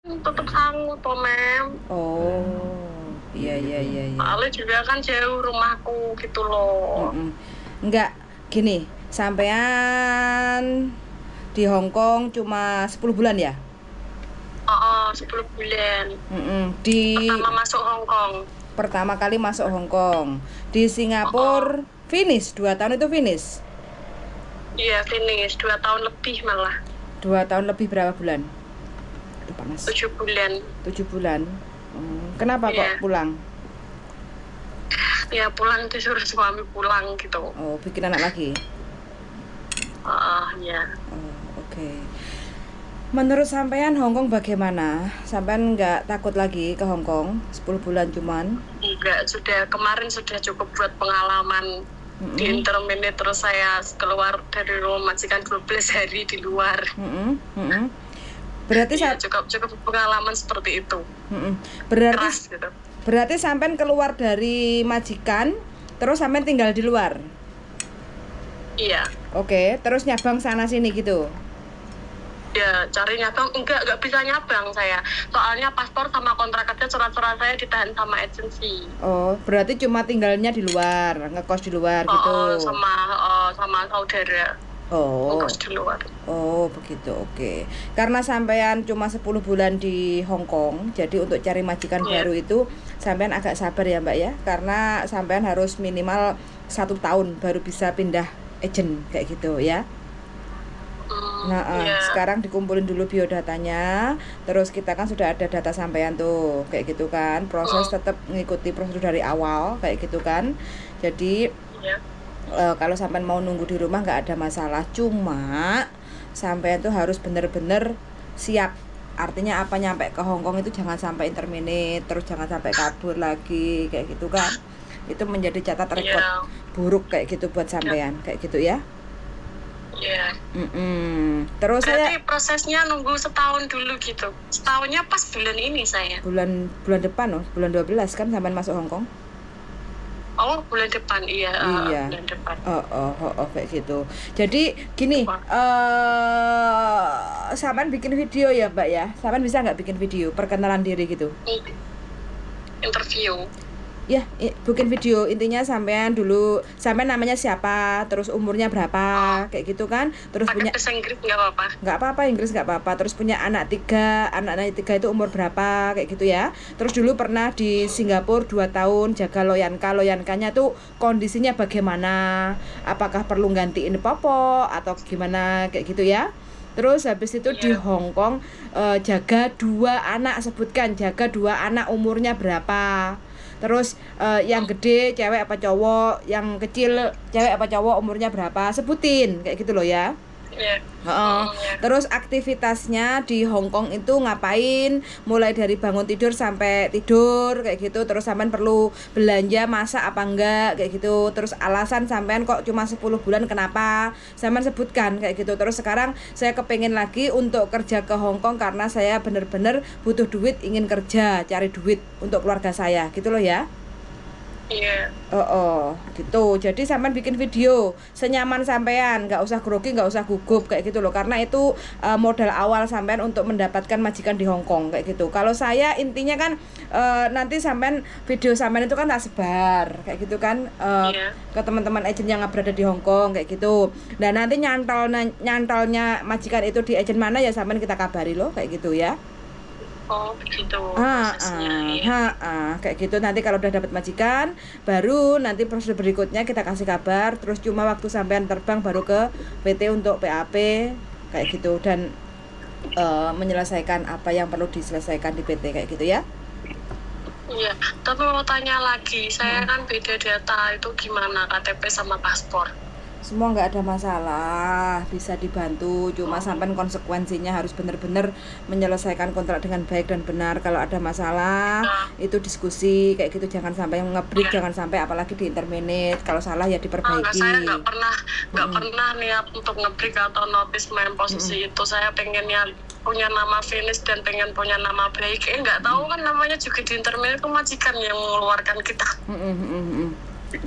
Tetep sangu toh, Mem. Oh, iya. Soalnya juga kan jauh rumahku gitu loh. Enggak, gini, sampean di Hong Kong cuma 10 bulan ya? Oh, 10 bulan. Di Pertama masuk Hong Kong. pertama kali masuk Hong Kong. Di Singapura finish 2 tahun itu finish. Iya, finish 2 tahun lebih malah. 2 tahun lebih berapa bulan? Aduh, panas. 7 bulan. 7 bulan. Kenapa kok Iya. pulang? Ya pulang disuruh suami pulang gitu. Oh, bikin anak lagi. Ya. Oke. Menurut sampean Hong Kong bagaimana? Sampean nggak takut lagi ke Hong Kong 10 bulan cuman? Enggak, kemarin sudah cukup buat pengalaman. Di intermediate terus saya keluar dari rumah majikan 12 hari di luar. Berarti ya, cukup pengalaman seperti itu. Berarti keras gitu. Berarti sampean keluar dari majikan terus sampean tinggal di luar? Iya. Oke, terus nyabang sana sini gitu? Ya, cari nyabang enggak bisa nyabang saya. Soalnya paspor sama kontrak kerja surat-surat saya ditahan sama agensi. Oh, berarti cuma tinggalnya di luar, ngekos di luar gitu. Sama saudara. Ngekos di luar. Oh, begitu. Oke. Karena sampean cuma 10 bulan di Hong Kong, jadi untuk cari majikan baru itu sampean agak sabar ya, Mbak ya. Karena sampean harus minimal 1 tahun baru bisa pindah agent kayak gitu ya. Sekarang dikumpulin dulu biodatanya, terus kita kan sudah ada data sampean tuh, kayak gitu kan. Proses tetap mengikuti prosedur dari awal, kayak gitu kan. Jadi kalau sampean mau nunggu di rumah nggak ada masalah, cuma sampean tuh harus bener-bener siap. Artinya apa, nyampe ke Hong Kong itu jangan sampai interminate, terus jangan sampai kabur lagi, kayak gitu kan. Itu menjadi catat rekod buruk kayak gitu buat sampean, kayak gitu ya. Iya. Terus berarti prosesnya nunggu setahun dulu gitu. Setahunnya pas bulan ini saya. Bulan depan loh, bulan 12 kan sampean masuk Hong Kong. Oh, bulan depan iya. Bulan depan. Kayak gitu. Jadi gini, sampean bikin video ya, Mbak ya. Sampean bisa nggak bikin video perkenalan diri gitu? Interview. Ya, bikin video, intinya sampean dulu, sampean namanya siapa, terus umurnya berapa, kayak gitu kan. Terus pakai punya bahasa Inggris nggak apa-apa. Nggak apa-apa, Inggris nggak apa-apa. Terus punya anaknya 3 itu umur berapa, kayak gitu ya. Terus dulu pernah di Singapura 2 tahun jaga loyankannya tuh kondisinya bagaimana, apakah perlu gantiin popok atau gimana, kayak gitu ya. Terus habis itu di Hong Kong jaga 2 anak, sebutkan jaga 2 anak umurnya berapa. Terus yang gede cewek apa cowok, yang kecil cewek apa cowok, umurnya berapa, sebutin kayak gitu loh ya. Terus aktivitasnya di Hong Kong itu ngapain, mulai dari bangun tidur sampai tidur kayak gitu. Terus sampean perlu belanja masak apa enggak kayak gitu. Terus alasan sampean kok cuma 10 bulan kenapa, sampean sebutkan kayak gitu. Terus sekarang saya kepengen lagi untuk kerja ke Hong Kong karena saya bener-bener butuh duit, ingin kerja, cari duit untuk keluarga saya gitu loh ya. Iya. Gitu. Jadi sampean bikin video senyaman sampean, nggak usah grogi, nggak usah gugup kayak gitu loh. Karena itu modal awal sampean untuk mendapatkan majikan di Hong Kong kayak gitu. Kalau saya intinya kan nanti sampean video sampean itu kan tak sebar kayak gitu kan ke teman-teman agent yang berada di Hong Kong kayak gitu. Dan nanti nyantolnya majikan itu di agent mana ya sampean kita kabari loh kayak gitu ya. Oh begitu prosesnya. Kayak gitu. Nanti kalau udah dapat majikan baru nanti prosedur berikutnya kita kasih kabar. Terus cuma waktu sampean terbang baru ke PT untuk PAP kayak gitu. Dan menyelesaikan apa yang perlu diselesaikan di PT kayak gitu ya. Iya, tapi mau tanya lagi, saya kan beda data itu gimana KTP sama paspor? Semua nggak ada masalah, bisa dibantu, cuma sampai konsekuensinya harus benar-benar menyelesaikan kontrak dengan baik dan benar. Kalau ada masalah itu diskusi kayak gitu, jangan sampai ngebreak, jangan sampai apalagi di interminate. Kalau salah ya diperbaiki. Saya nggak pernah niat untuk ngebreak atau notice main posisi itu. Saya pengennya punya nama finish dan pengen punya nama baik. Nggak tahu kan namanya juga di interminate itu majikan yang mengeluarkan kita.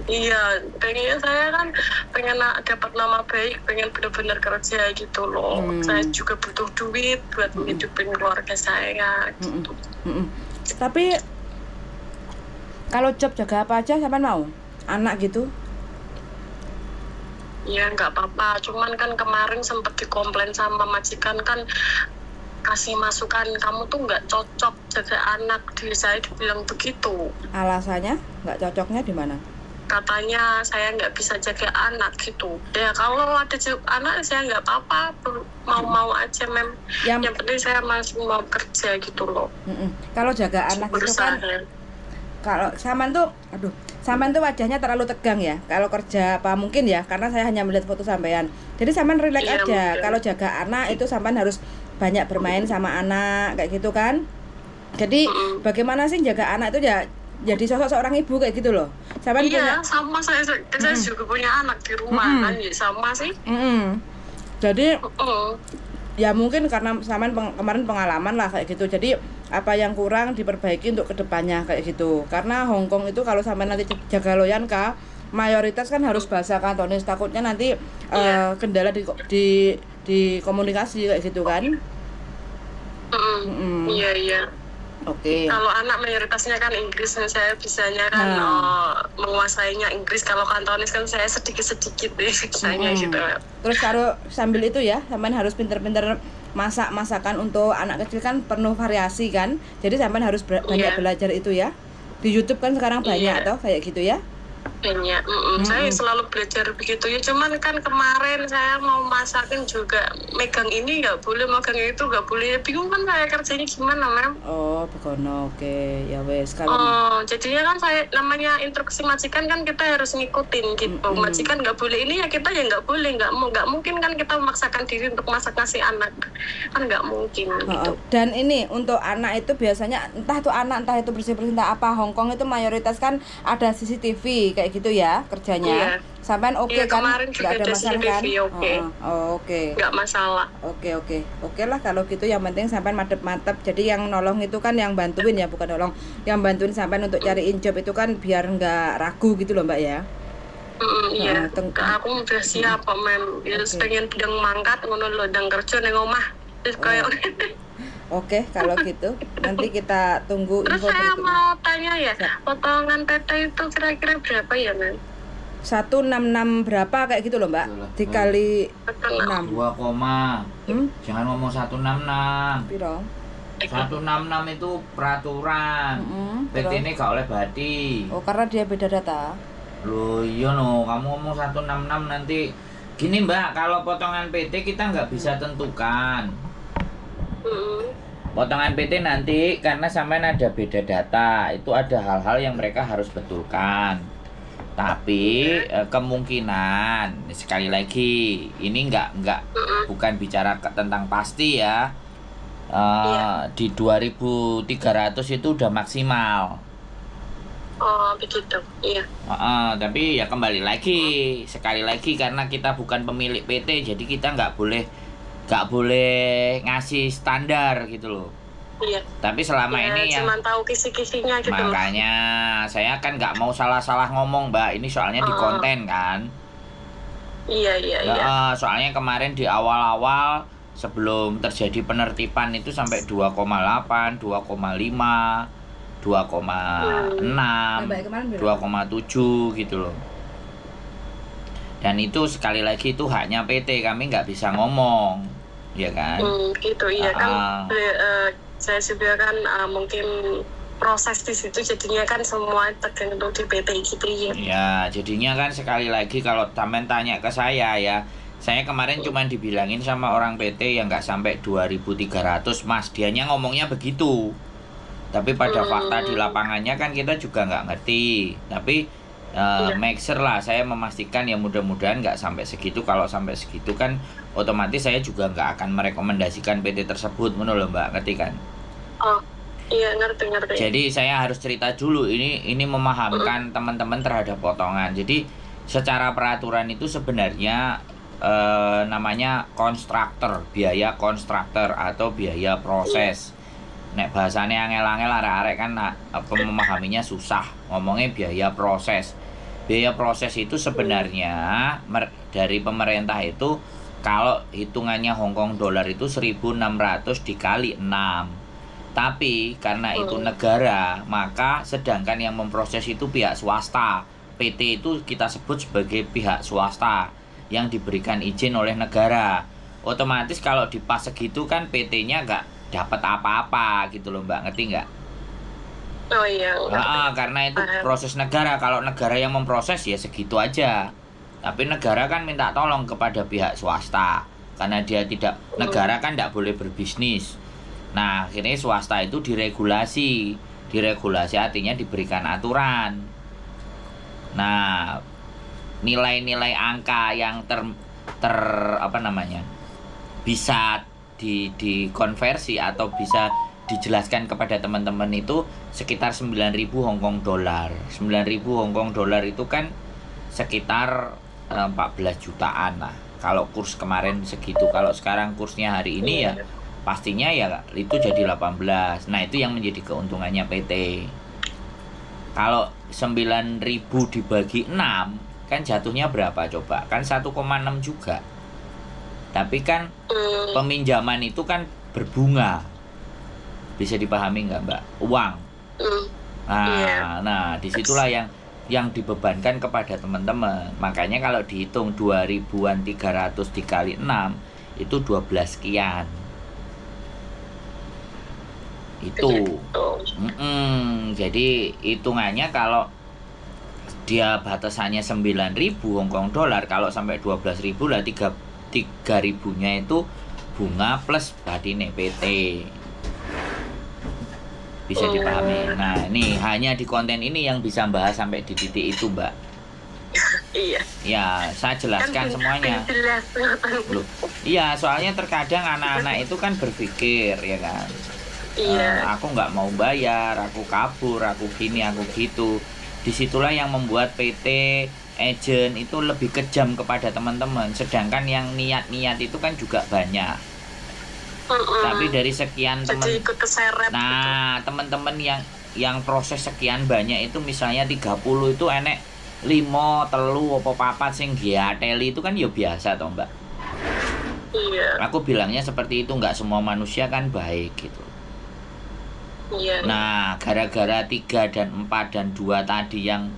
Iya, pengennya saya kan pengen dapat nama baik, pengen benar-benar kerja gitu loh. Saya juga butuh duit buat menghidupin keluarga saya gitu. Tapi kalau job jaga apa aja sampean mau? Anak gitu? Ya nggak apa-apa, cuman kan kemarin sempat dikomplain sama majikan kan, kasih masukan kamu tuh nggak cocok jaga anak. Saya dibilang begitu. Alasannya nggak cocoknya di mana? Katanya saya nggak bisa jaga anak gitu. Ya kalau ada anak saya nggak apa-apa, mau aja mem. Yang penting saya masih mau kerja gitu loh. Kalau jaga anak itu kan, kalau sampean tuh wajahnya terlalu tegang ya. Kalau kerja apa mungkin ya, karena saya hanya melihat foto sampean. Jadi sampean relax aja. Mungkin. Kalau jaga anak itu sampean harus banyak bermain sama anak kayak gitu kan. Jadi bagaimana sih jaga anak itu ya, jadi sosok seorang ibu kayak gitu loh. Sampean punya sama saya juga punya anak di rumah kan, ya sama sih. Jadi ya mungkin karena sampean kemarin pengalaman lah kayak gitu. Jadi apa yang kurang diperbaiki untuk kedepannya kayak gitu. Karena Hongkong itu kalau sampai nanti jaga Loyanka, mayoritas kan harus bahasa Kantonis, takutnya nanti kendala di komunikasi kayak gitu kan. Iya. Oke. Kalau anak mayoritasnya kan Inggris, saya bisanya kan menguasainya Inggris. Kalau Kantonis kan saya sedikit deh bisanya gitu. Terus kalau sambil itu ya, sampean harus pinter-pinter masakan untuk anak kecil kan penuh variasi kan. Jadi sampean harus banyak belajar itu ya. Di YouTube kan sekarang banyak toh kayak gitu ya. Banyak. Saya selalu belajar begitu ya. Cuman kan kemarin saya mau masakin juga, megang ini nggak boleh, megang itu nggak boleh. Bingung kan saya kerjanya gimana, Mem? Oh, begono. Oke. Ya wes kalau. Jadinya kan saya namanya instruksi majikan kan kita harus ngikutin gitu. Majikan nggak boleh ini ya kita ya nggak boleh, nggak mungkin kan kita memaksakan diri untuk masak nasi anak, kan nggak mungkin gitu. Dan ini untuk anak itu biasanya entah itu bersih-bersih entah apa, Hongkong itu mayoritas kan ada CCTV kayak gitu ya kerjanya. Sampean kan nggak ada masalah kan? Oke. Nggak masalah. Oke lah kalau gitu, yang penting sampean mantep. Jadi yang nolong itu kan yang bantuin ya, bukan nolong, yang bantuin sampean untuk cariin job itu kan biar nggak ragu gitu loh Mbak ya. Iya. Aku udah siap kok Mem. Ya pengen bidang mangkat ngono lho, ndang kerja ning omah. Terus kayak Oke, kalau gitu nanti kita tunggu info. Terus saya mau tanya ya, potongan PT itu kira-kira berapa ya, Mem? 166 berapa kayak gitu loh Mbak, dikali 6 2, jangan ngomong 166. Piro? 166 itu peraturan. PT ini gak oleh bati. Oh, karena dia beda data. Loh iya no, kamu ngomong 166 nanti gini Mbak, kalau potongan PT kita nggak bisa tentukan. Potongan PT nanti karena sampean ada beda data, itu ada hal-hal yang mereka harus betulkan. Tapi kemungkinan sekali lagi ini bukan bicara tentang pasti ya. Di 2.300 itu udah maksimal. Oh begitu, iya. Tapi ya kembali lagi, sekali lagi karena kita bukan pemilik PT, jadi kita nggak boleh ngasih standar gitu loh. Iya. Tapi selama ini ya cuma tahu kisi-kisinya gitu. Makanya saya kan nggak mau salah-salah ngomong Mbak, ini soalnya di konten kan. Iya. Soalnya kemarin di awal-awal sebelum terjadi penertiban itu sampai 2,8, 2,5, 2,6, 2,7 gitu loh. Dan itu sekali lagi itu haknya PT, kami nggak bisa ngomong, ya kan? Gitu iya kan. Saya juga kan mungkin proses di situ jadinya kan semua tergantung di PT gitu ya. Ya, jadinya kan sekali lagi kalau sampean tanya ke saya ya, saya kemarin cuma dibilangin sama orang PT yang nggak sampai 2.300 Mas, dianya ngomongnya begitu. Tapi pada fakta di lapangannya kan kita juga nggak ngerti. Tapi make sure lah, saya memastikan ya mudah-mudahan nggak sampai segitu. Kalau sampai segitu kan otomatis saya juga nggak akan merekomendasikan PT tersebut, menurut Mbak, ngerti kan? Oh iya, ngerti. Jadi saya harus cerita dulu, ini memahamkan teman-teman terhadap potongan. Jadi secara peraturan itu sebenarnya namanya konstruktor, biaya konstruktor atau biaya proses. Nek bahasanya angel-angel arek-arek kan memahaminya susah, ngomongnya biaya proses. biaya proses itu sebenarnya dari pemerintah itu kalau hitungannya Hong Kong dolar itu 1.600 dikali 6. Tapi karena itu negara, maka sedangkan yang memproses itu pihak swasta. PT itu kita sebut sebagai pihak swasta yang diberikan izin oleh negara. Otomatis kalau dipas segitu kan PT-nya nggak dapat apa-apa gitu loh Mbak, ngerti nggak? Oh iya. Karena itu proses negara. Kalau negara yang memproses ya segitu aja. Tapi negara kan minta tolong kepada pihak swasta karena dia tidak, negara kan tidak boleh berbisnis. Nah akhirnya swasta itu diregulasi artinya diberikan aturan. Nah nilai-nilai angka yang bisa dikonversi atau bisa dijelaskan kepada teman-teman itu sekitar 9.000 Hong Kong dolar. 9.000 Hong Kong dolar itu kan sekitar 14 jutaan lah. Kalau kurs kemarin segitu, kalau sekarang kursnya hari ini ya pastinya ya itu jadi 18. Nah, itu yang menjadi keuntungannya PT. Kalau 9.000 dibagi 6 kan jatuhnya berapa coba? Kan 1,6 juga. Tapi kan peminjaman itu kan berbunga. Bisa dipahami nggak Mbak? Uang. Nah, disitulah yang dibebankan kepada teman-teman. Makanya kalau dihitung 2.300 dikali 6 itu 12 sekian. Itu. Jadi hitungannya kalau dia batasannya 9.000 Hong Kong dolar, kalau sampai 12.000 lah 3.000-nya itu bunga plus batine PT. Bisa dipahami. Nah, ini hanya di konten ini yang bisa bahas sampai di titik itu, Mbak. Iya. Ya, saya jelaskan semuanya. Loh, iya, soalnya terkadang anak-anak itu kan berpikir, ya kan. Iya. Aku nggak mau bayar, aku kabur, aku gini, aku gitu. Disitulah yang membuat PT, agent itu lebih kejam kepada teman-teman. Sedangkan yang niat-niat itu kan juga banyak. Tapi dari sekian teman-teman yang proses sekian banyak itu misalnya 30 itu enek 5 telu apa papat sing giateli itu kan ya biasa toh Mbak. Iya. Aku bilangnya seperti itu, nggak semua manusia kan baik gitu. Iya. Nah, gara-gara 3 dan 4 dan 2 tadi yang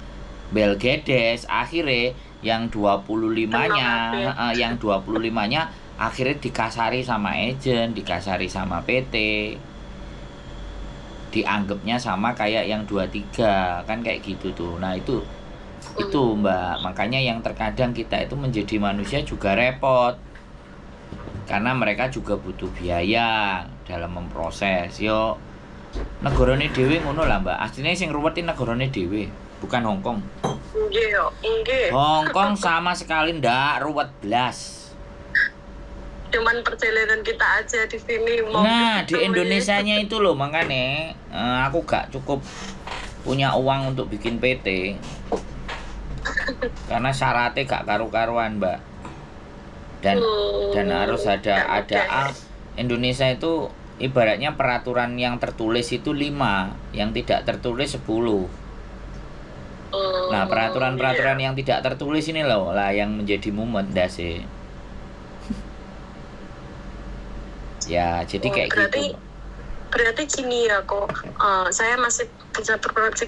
belgedes, akhirnya yang 25-nya akhirnya dikasari sama agent, dikasari sama PT, dianggapnya sama kayak yang 23 kan kayak gitu tuh. Nah itu Mbak, makanya yang terkadang kita itu menjadi manusia juga repot karena mereka juga butuh biaya dalam memproses. Yo negarane dhewe ngono lah Mbak, aslinya sing ruwetin negarane dhewe bukan Hong Kong. Nggih. Hong Kong sama sekali ndak ruwet blas. Cuman perjalanan kita aja di sini mau. Nah, di Indonesianya itu loh, makanya aku gak cukup punya uang untuk bikin PT. Karena syaratnya gak karu-karuan, Mbak. Dan harus ada Indonesia itu ibaratnya peraturan yang tertulis itu 5, yang tidak tertulis 10. Nah, peraturan-peraturan yang tidak tertulis ini loh lah yang menjadi mumet dasi. Ya, jadi kayak gitu. Berarti gini ya kok, saya masih bisa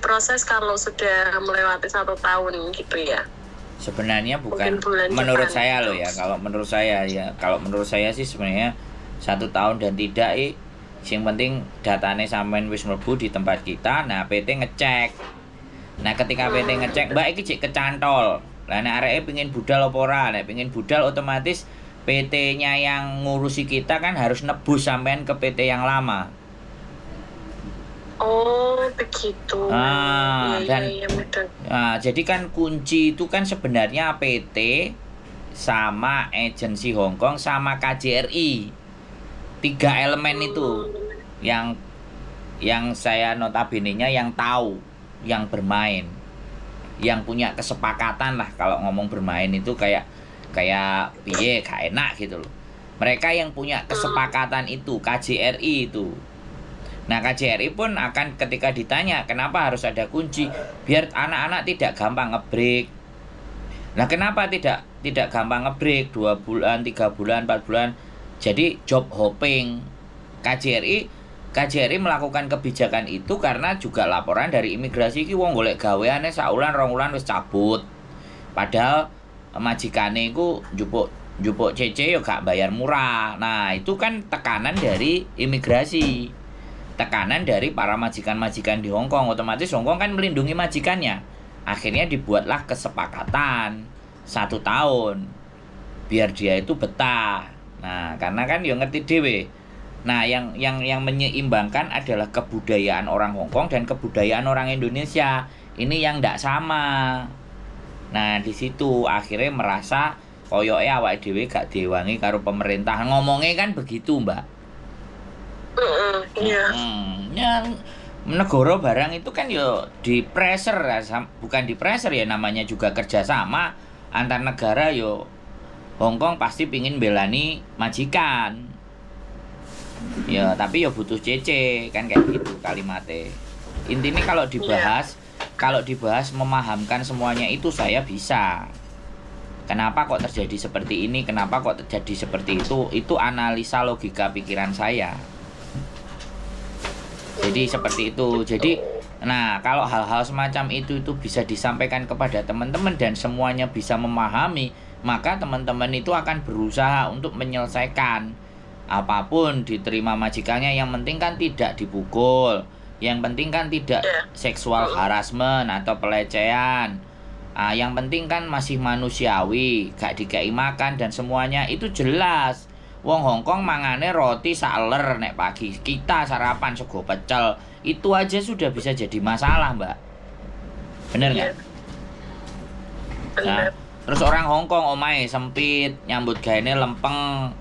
proses kalau sudah melewati 1 tahun gitu ya. Sebenarnya bukan menurut saya loh ya. Kalau menurut saya sih sebenarnya 1 tahun dan tidak yang penting datanya sampean wis mlebu di tempat kita. Nah, PT ngecek. Nah, ketika PT ngecek, Mbak iki cek kecantol. Lah nek areke pengin budal apa ora? Nek pengin budal otomatis PT-nya yang ngurusi kita kan harus nebus sampean ke PT yang lama. Oh, begitu. Jadi kan kunci itu kan sebenarnya PT sama agensi Hong Kong sama KJRI. 3 elemen itu yang saya notabene-nya yang tahu, yang bermain, yang punya kesepakatan lah. Kalau ngomong bermain itu kayak piye gak enak gitu loh. Mereka yang punya kesepakatan itu KJRI itu. Nah, KJRI pun akan ketika ditanya kenapa harus ada kunci biar anak-anak tidak gampang ngebreak. Nah, kenapa tidak gampang ngebreak 2 bulan, 3 bulan, 4 bulan. Jadi job hopping. KJRI melakukan kebijakan itu karena juga laporan dari imigrasi iki wong golek gaweane saulan rong wulan wis cabut. Padahal majikane iku njupuk CC yo gak bayar murah. Nah, itu kan tekanan dari imigrasi. Tekanan dari para majikan-majikan di Hong Kong. Otomatis Hong Kong kan melindungi majikannya. Akhirnya dibuatlah kesepakatan 1 tahun biar dia itu betah. Nah, karena kan yo ngerti dhewe. Nah, yang menyeimbangkan adalah kebudayaan orang Hong Kong dan kebudayaan orang Indonesia. Ini yang ndak sama. Nah, di situ akhirnya merasa koyoke awake dhewe gak diwangi karo pemerintah. Ngomongnya kan begitu, Mbak. Iya. Yang negara barang itu kan yo di pressure, bukan di pressure ya, namanya juga kerjasama antar negara. Yo Hong Kong pasti pingin belani majikan. Ya, tapi ya butuh CC kan kayak gitu kalimatnya. Intinya kalau dibahas memahamkan semuanya itu saya bisa. Kenapa kok terjadi seperti ini? Kenapa kok terjadi seperti itu? Itu analisa logika pikiran saya. Jadi seperti itu. Jadi, nah kalau hal-hal semacam itu bisa disampaikan kepada teman-teman dan semuanya bisa memahami, maka teman-teman itu akan berusaha untuk menyelesaikan. Apapun diterima majikannya, yang penting kan tidak dipukul, yang penting kan tidak seksual harassment atau pelecehan. Yang penting kan masih manusiawi, gak dikai makan dan semuanya itu jelas. Wong Hong Kong mangane roti saler nek pagi, kita sarapan sego pecel, itu aja sudah bisa jadi masalah, Mbak. Bener nggak? Nah, terus orang Hong Kong omahe sempit, nyambut gaene lempeng.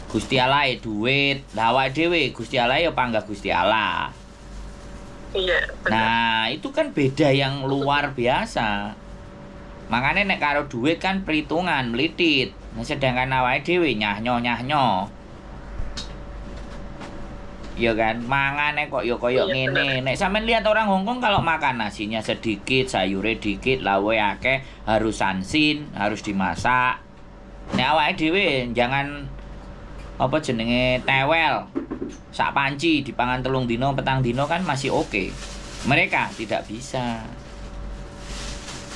Gusti Allah duit, lah awake dhewe Gusti Allah ya panggah Gusti Allah. Iya, benar. Nah, itu kan beda yang luar biasa. Makanya nek karo duit kan perhitungan melitit. Nah, sedangkan awake dhewe nyahnyo. Ya kan, mangane kok ya koyo ngene. Nek sampean lihat orang Hong Kong kalau makan nasinya sedikit, sayure dikit, lawe akeh, harus sansin, harus dimasak. Nek awake dhewe jangan apa jenenge tewel. Sak panci dipangan 3 dino, 4 dino kan masih oke. Mereka tidak bisa.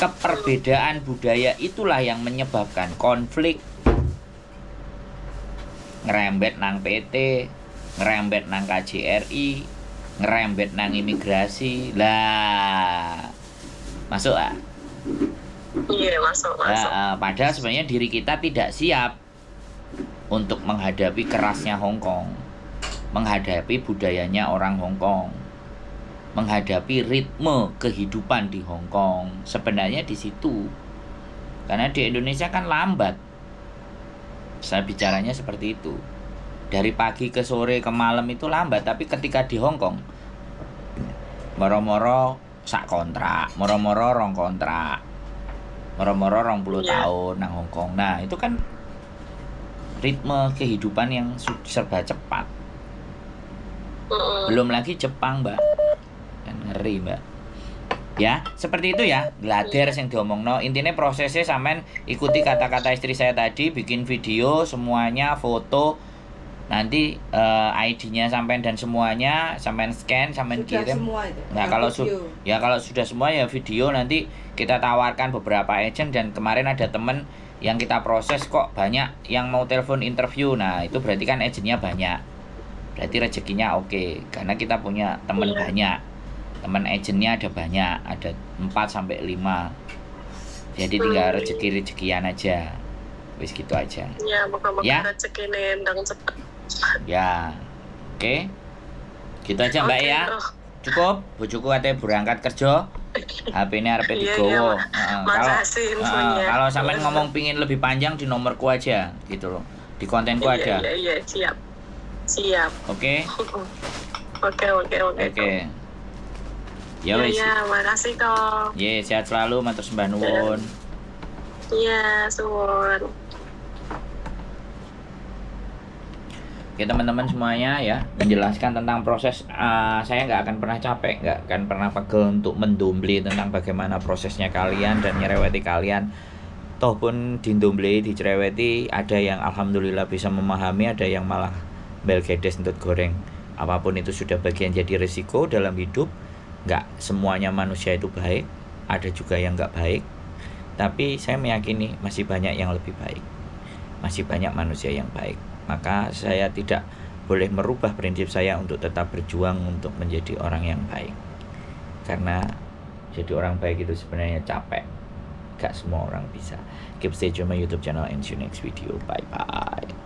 Keperbedaan budaya itulah yang menyebabkan konflik. Ngerembet nang PT, ngerembet nang KJRI, ngerembet nang imigrasi. Lah, masuk ah? Iya, masuk. Padahal sebenarnya diri kita tidak siap untuk menghadapi kerasnya Hong Kong, menghadapi budayanya orang Hong Kong, menghadapi ritme kehidupan di Hong Kong. Sebenarnya di situ. Karena di Indonesia kan lambat. Saya bicaranya seperti itu. Dari pagi ke sore ke malam itu lambat, tapi ketika di Hong Kong moro-moro sak kontrak, moro-moro rong kontrak, moro-moro 20 tahun nang Hong Kong. Nah, itu kan ritme kehidupan yang serba cepat. Belum lagi Jepang, Mbak. Kan ngeri, Mbak. Ya, seperti itu ya. Glader sing diomongno. Intinya prosesnya sampean ikuti kata-kata istri saya tadi, bikin video semuanya, foto. Nanti ID-nya sampean dan semuanya sampean scan, sampean kirim. Nah, kalau sudah semua ya video, nanti kita tawarkan beberapa agent. Dan kemarin ada temen yang kita proses kok banyak yang mau telepon interview. Nah, itu berarti kan agentnya banyak. Berarti rezekinya oke, karena kita punya teman banyak. Teman agentnya ada banyak, ada 4-5. Jadi tinggal rezeki-rezekian aja. Wis gitu aja. Ya, moga-moga rezekine ndang cepet. Ya. Oke. Gitu aja, Mbak ya. Cukup, bojoku ate berangkat kerja. HP-ne arep digowo. Kalau sampean ngomong pingin lebih panjang di nomorku aja gitu loh. Di kontenku ada. Iya, siap. Oke. Oke. Ya wis. Iya, makasih kok. Ye, sehat selalu, matur sembah nuwun. Iya, suwun. Oke teman-teman semuanya ya, menjelaskan tentang proses, saya nggak akan pernah capek, nggak akan pernah pegel untuk mendomble tentang bagaimana prosesnya kalian dan nyereweti kalian. Toh pun dindomble, dicereweti, ada yang alhamdulillah bisa memahami, ada yang malah belgedes entut goreng. Apapun itu sudah bagian jadi risiko dalam hidup. Nggak semuanya manusia itu baik, ada juga yang nggak baik. Tapi saya meyakini masih banyak yang lebih baik, masih banyak manusia yang baik. Maka saya tidak boleh merubah prinsip saya untuk tetap berjuang untuk menjadi orang yang baik. Karena jadi orang baik itu sebenarnya capek, gak semua orang bisa. Keep stay tune my YouTube channel and see you next video. Bye bye.